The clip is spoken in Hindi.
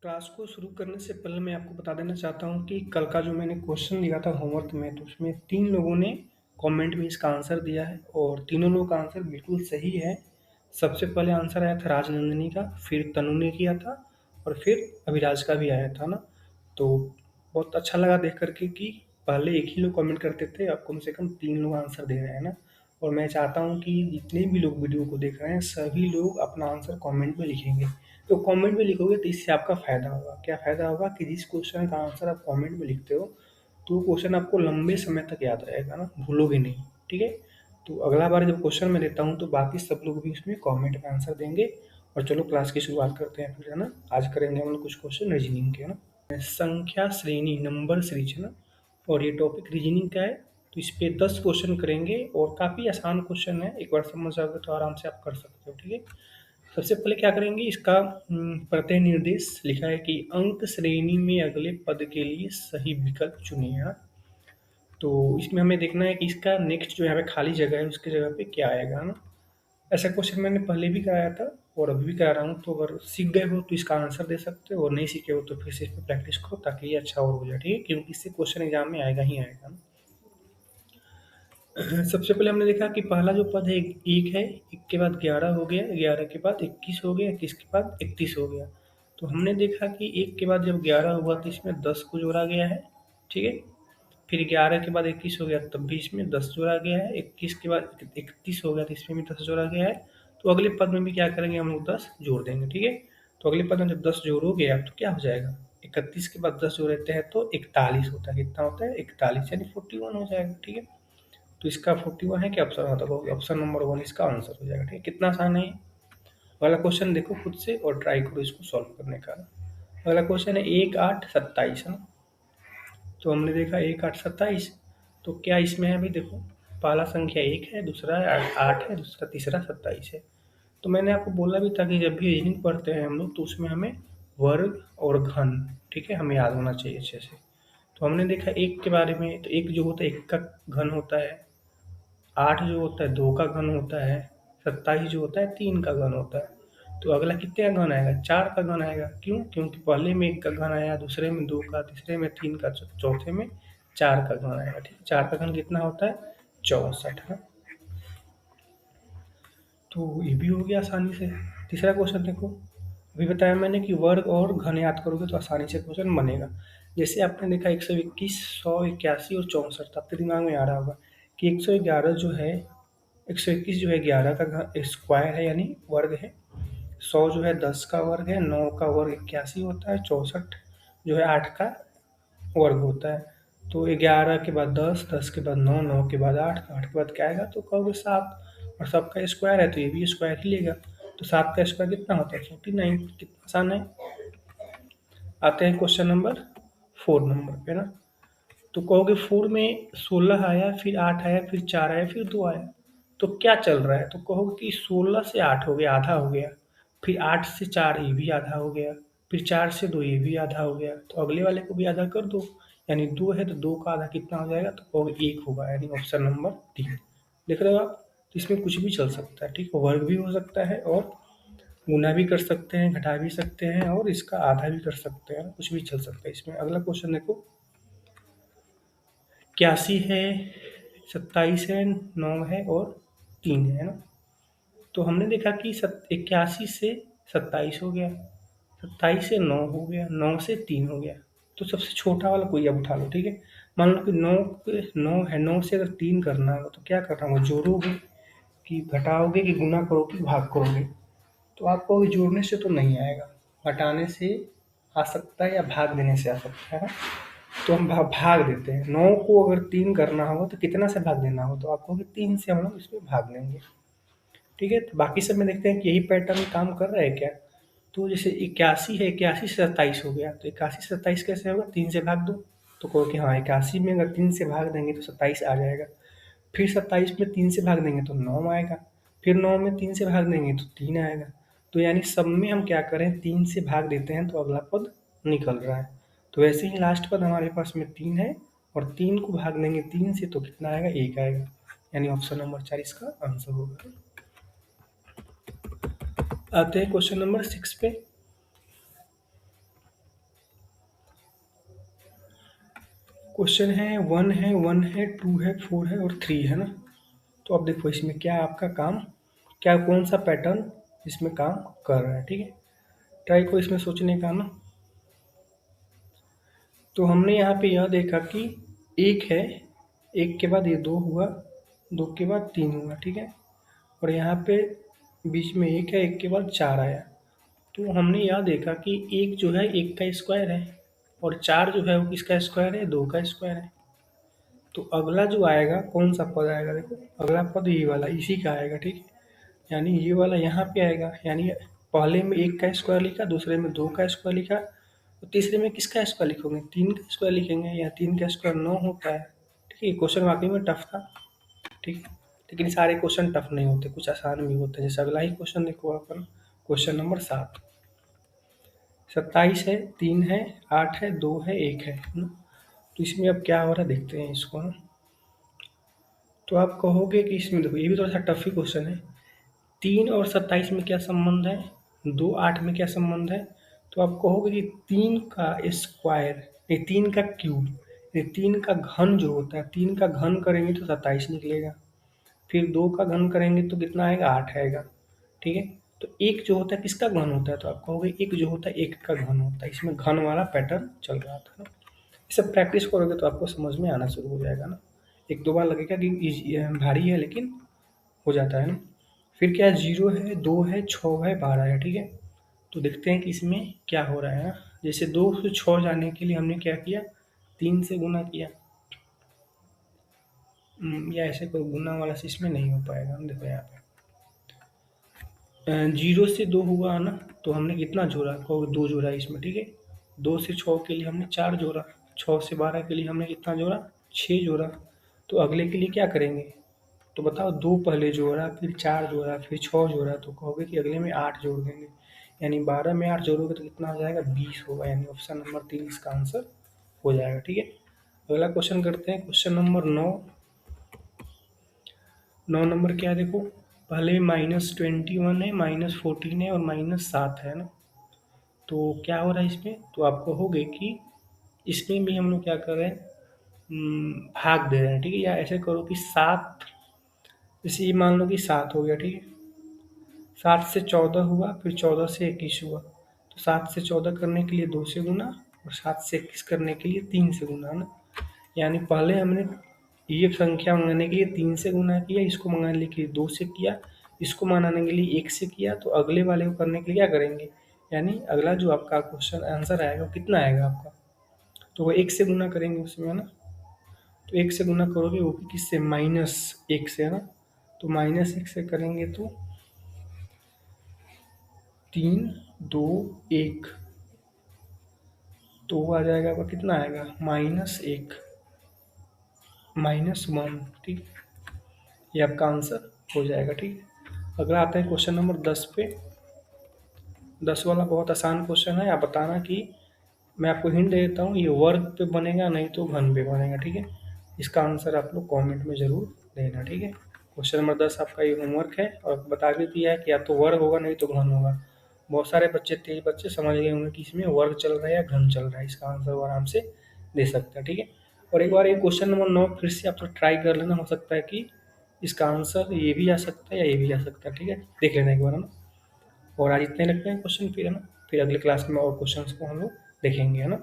क्लास को शुरू करने से पहले मैं आपको बता देना चाहता हूँ कि कल का जो मैंने क्वेश्चन दिया था होमवर्क में, तो उसमें 3 लोगों ने कमेंट में इसका आंसर दिया है और तीनों लोगों का आंसर बिल्कुल सही है। सबसे पहले आंसर आया था राजनंदिनी का, फिर तनु ने किया था और फिर अभिराज का भी आया था ना। तो बहुत अच्छा लगा देख कर के कि पहले एक ही लोग कमेंट करते थे, अब कम से कम 3 लोग आंसर दे रहे हैं ना। और मैं चाहता हूँ कि जितने भी लोग वीडियो को देख रहे हैं सभी लोग अपना आंसर कमेंट में लिखेंगे। तो कमेंट में लिखोगे तो इससे आपका फ़ायदा होगा। क्या फ़ायदा होगा कि जिस क्वेश्चन का आंसर आप कमेंट में लिखते हो, तो वो क्वेश्चन आपको लंबे समय तक याद रहेगा ना, भूलोगे नहीं, ठीक है? तो अगला बार जब क्वेश्चन मैं देता हूँ तो बाकी सब लोग भी उसमें कमेंट में आंसर देंगे। और चलो क्लास की शुरुआत करते हैं फिर, है ना? आज करेंगे हम लोग कुछ क्वेश्चन रीजनिंग के, है ना? संख्या श्रेणी नंबर सीरीज, है ना? और ये टॉपिक रीजनिंग का है। तो इस पे 10 क्वेश्चन करेंगे और काफ़ी आसान क्वेश्चन है, एक बार समझ जाओगे तो आराम से आप कर सकते हो, ठीक है? सबसे पहले क्या करेंगे, इसका प्रत्यय निर्देश लिखा है कि अंक श्रेणी में अगले पद के लिए सही विकल्प चुनिए, है ना? तो इसमें हमें देखना है कि इसका नेक्स्ट जो यहाँ पे खाली जगह है उसकी जगह पे क्या आएगा, है ना? ऐसा क्वेश्चन मैंने पहले भी कराया था और अभी भी करा रहा हूँ, तो अगर सीख गए हो तो इसका आंसर दे सकते हो और नहीं सीखे हो तो फिर से इस पर प्रैक्टिस करो ताकि ये अच्छा और हो जाए, ठीक है? क्योंकि इससे क्वेश्चन एग्जाम में आएगा ही आएगा ना। सबसे पहले हमने देखा कि पहला जो पद है एक है, एक के बाद 11 हो गया, 11 के बाद 21 हो गया, 21 के बाद 31 हो गया। तो हमने देखा कि एक के बाद जब 11 हुआ तो इसमें 10 को जोड़ा गया है, ठीक है? फिर 11 के बाद 21 हो गया तब भी इसमें 10 जोड़ा गया है, 21 के बाद 31 हो गया तो इसमें भी 10 जोड़ा गया है। तो अगले पद में भी क्या करेंगे, हम लोग 10 जोड़ देंगे, ठीक है? तो अगले पद में जब 10 जोड़ोगे आप तो क्या हो जाएगा, 31 के बाद 10 जोड़ते हैं तो 41 होता है। कितना होता है, 41, यानी 41 हो जाएगा, ठीक है? तो इसका 41 है क्या ऑप्शन होता है, ऑप्शन नंबर 1 इसका आंसर हो जाएगा, ठीक है? कितना आसान है ये वाला क्वेश्चन, देखो खुद से और ट्राई करो इसको सॉल्व करने का। अगला क्वेश्चन है 1 8 27, है ना? तो हमने देखा 1 8 27, तो क्या इसमें है, अभी देखो पहला संख्या 1 है, दूसरा 8 है, दूसरा तीसरा 27 है। तो मैंने आपको बोला भी था कि जब भी रीजनिंग पढ़ते हैं हम लोग तो उसमें हमें वर्ग और घन, ठीक है, हमें याद होना चाहिए अच्छे से। तो हमने देखा एक के बारे में, तो एक जो होता है 1 का घन होता है, 8 जो होता है 2 का घन होता है, 27 जो होता है 3 का घन होता है। तो अगला कितने का घन आएगा, 4 का घन आएगा। क्यों? क्योंकि पहले में 1 का घन आया, दूसरे में 2 का, तीसरे में 3 का, चौथे में 4 का घन आएगा, ठीक है? 4 का घन कितना होता है, 64, है। तो ये भी हो गया आसानी से। तीसरा क्वेश्चन देखो, अभी बताया मैंने कि वर्ग और घन याद करोगे तो आसानी से क्वेश्चन बनेगा। जैसे आपने देखा 121, 181 और 64, तो आपके दिमाग में आ रहा होगा कि 111 जो है, 121 जो है 11 का स्क्वायर है यानी वर्ग है, 100 जो है 10 का वर्ग है, 9 का वर्ग 81 होता है, 64 जो है 8 का वर्ग होता है। तो 11 के बाद 10, 10 के बाद 9, 9 के बाद 8, 8 के बाद क्या आएगा, तो कहोगे 7, और सबका स्क्वायर है तो ये भी स्क्वायर ही लेगा। तो 7 का स्क्वायर कितना होता है, 49। कितना आसान है। आते हैं क्वेश्चन नंबर 4 नंबर पे ना। तो कहोगे 4 में 16 आया, फिर 8 आया, फिर 4 आया, फिर 2 आया, तो क्या चल रहा है? तो कहोगे कि 16 से 8 हो गया, आधा हो गया, फिर 8 से 4 ये भी आधा हो गया, फिर 4 से 2 ये भी आधा हो गया, तो अगले वाले को भी आधा कर दो, यानी 2 है तो 2 का आधा कितना हो जाएगा, तो कहोगे 1 होगा, यानी ऑप्शन नंबर 3। देख रहे हो आप? तो इसमें कुछ भी चल सकता है, ठीक है? वर्ग भी हो सकता है और गुना भी कर सकते हैं, घटा भी सकते हैं और इसका आधा भी कर सकते हैं, कुछ भी चल सकता है इसमें। अगला क्वेश्चन देखो, 81 है, 27 है, 9 है और 3 है ना। तो हमने देखा कि 81 से 27 हो गया, 27 से 9 हो गया, 9 से 3 हो गया। तो सबसे छोटा वाला कोई अब उठा लो, ठीक है? मान लो कि 9 है, 9 से अगर 3 करना होगा तो क्या करना होगा, जोड़ोगे कि घटाओगे कि गुना करोगे कि भाग करोगे? तो आपको जोड़ने से तो नहीं आएगा, घटाने से आ सकता है या भाग देने से आ सकता है ना। तो हम भाग देते हैं। 9 को अगर 3 करना होगा तो कितना से भाग देना होगा, तो आपको 3 से हम लोग इसमें भाग देंगे, ठीक है? तो बाकी सब में देखते हैं कि यही पैटर्न काम कर रहा है क्या। तो जैसे 81 है, 81 से 27 हो गया, तो 81 से 27 कैसे होगा, 3 से भाग दो। तो कहो कि हाँ 81 में अगर 3 से भाग देंगे तो 27 आ जाएगा। फिर 27 में 3 से भाग देंगे तो 9 आएगा, फिर 9 में 3 से भाग देंगे तो 3 आएगा। तो यानी सब में हम क्या करें, 3 से भाग देते हैं तो अगला पद निकल रहा है। तो वैसे ही लास्ट पद हमारे पास में 3 है और 3 को भाग देंगे 3 से तो कितना आएगा, 1 आएगा, यानी ऑप्शन नंबर 4 इसका आंसर होगा। आते हैं क्वेश्चन नंबर 6 पे। क्वेश्चन है 1 है 1 है 2 है 4 है और 3 है ना। तो अब देखो इसमें क्या आपका काम, क्या कौन सा पैटर्न इसमें काम कर रहा है, ठीक है। ट्राई को इसमें सोचने का ना। तो हमने यहाँ पे यह देखा कि एक है, एक के बाद ये दो हुआ, दो के बाद तीन हुआ, ठीक है। और यहाँ पे बीच में एक है, एक के बाद चार आया। तो हमने यह देखा कि एक जो है एक का स्क्वायर है और चार जो है वो किसका स्क्वायर है, दो का स्क्वायर है। तो अगला जो आएगा कौन सा पद आएगा, देखो अगला पद ये वाला इसी का आएगा, ठीक है। यानी ये वाला यहाँ पे आएगा, यानी पहले में एक का स्क्वायर लिखा, दूसरे में दो का स्क्वायर लिखा, तो तीसरे में किसका स्क्वायर लिखोगे, तीन का स्क्वायर लिखेंगे। या तीन का स्क्वायर 9 होता है, ठीक है। क्वेश्चन वाकई में टफ था, ठीक है। लेकिन सारे क्वेश्चन टफ नहीं होते, कुछ आसान भी होते हैं। जैसे अगला ही क्वेश्चन देखो अपन, क्वेश्चन नंबर 7। 27 है, 3 है, 8 है, 2 है, 1 है ना। तो इसमें अब क्या हो रहा है देखते हैं इसको ना। तो आप कहोगे कि इसमें देखो ये भी थोड़ा सा टफ ही क्वेश्चन है। 3 और 27 में क्या संबंध है, 2 8 में क्या संबंध है। तो आप कहोगे कि 3 का स्क्वायर, ये 3 का क्यूब, ये 3 का घन जो होता है, 3 का घन करेंगे तो 27 निकलेगा। फिर 2 का घन करेंगे तो कितना आएगा, 8 आएगा, ठीक है। तो एक जो होता है किसका घन होता है, तो आप कहोगे एक जो होता है एक का घन होता है। इसमें घन वाला पैटर्न चल रहा था ना। ये सब प्रैक्टिस करोगे तो आपको समझ में आना शुरू हो जाएगा ना। एक दो बार लगेगा कि भारी है, लेकिन हो जाता है ना। फिर क्या है, 0 है, 2 है, 6 है, 12 है, ठीक है। तो देखते हैं कि इसमें क्या हो रहा है ना। जैसे 2 से 6 जाने के लिए हमने क्या किया, 3 से गुना किया। या ऐसे कोई गुना वाला इसमें नहीं हो पाएगा। हम देखो यहाँ पे 0 से 2 हुआ है ना, तो हमने कितना जोड़ा, को 2 जोड़ा इसमें, ठीक है। 2 से 6 के लिए हमने 4 जोड़ा, 6 से 12 के लिए हमने कितना जोड़ा, 6 जोड़ा। तो अगले के लिए क्या करेंगे, तो बताओ 2 पहले जोड़ा, फिर 4 जोड़ा, फिर 6 जोड़ा, तो कहोगे कि अगले में 8 जोड़ देंगे। यानी 12 में 8 जोड़ोगे तो कितना हो जाएगा, 20 होगा। यानी ऑप्शन नंबर 3 इसका आंसर हो जाएगा, ठीक है। अगला क्वेश्चन करते हैं, क्वेश्चन नंबर 9। 9 नंबर क्या है देखो, पहले -21 है, -14 है और -7 है ना। तो क्या हो रहा है इसमें, तो आप कहोगे कि इसमें भी हम लोग क्या कर रहे हैं, भाग दे रहे हैं, ठीक है। या ऐसे करो कि 7, जैसे ये मान लो कि 7 हो गया, ठीक है। 7 से 14 हुआ, फिर 14 से 21 हुआ। तो 7 से 14 करने के लिए 2 से गुना, और 7 से 21 करने के लिए 3 से गुना ना। यानी पहले हमने ये संख्या मंगाने के लिए 3 से गुना किया, इसको मंगाने के लिए 2 से किया, इसको मनाने के लिए 1 से किया। तो अगले वाले को करने के लिए क्या करेंगे, यानी अगला जो आपका क्वेश्चन आंसर आएगा वो कितना आएगा आपका, तो वो 1 से गुना करेंगे उसमें, है ना। तो 1 से गुना करोगे वो भी किससे, -1 से, है ना। तो -1 से करेंगे तो 3 2 1, तो वो आ जाएगा आपका, कितना आएगा, -1 -1, ठीक। ये आपका आंसर हो जाएगा, ठीक है। अगला आता है क्वेश्चन नंबर 10 पे। 10 वाला बहुत आसान क्वेश्चन है। आप बताना कि, मैं आपको हिंट दे देता हूँ, ये वर्ग पे बनेगा नहीं तो घन पे बनेगा, ठीक है। इसका आंसर आप लोग कमेंट में ज़रूर देना, ठीक है। क्वेश्चन नंबर 10 आपका ये होमवर्क है, और बता भी दिया है कि या तो वर्ग होगा नहीं तो घन होगा। बहुत सारे बच्चे, तेज बच्चे समझ गए होंगे कि इसमें वर्ग चल रहा है या घन चल रहा है। इसका आंसर वो आराम से दे सकते हैं, ठीक है। और एक बार ये क्वेश्चन नंबर 9 फिर से आप लोग ट्राई कर लेना, हो सकता है कि इसका आंसर ये भी आ सकता है या ये भी आ सकता है, ठीक है। देख लेना एक बार, है ना। और आज इतने लगते हैं क्वेश्चन, फिर है ना, फिर अगले क्लास में और क्वेश्चन को हम लोग देखेंगे, है ना।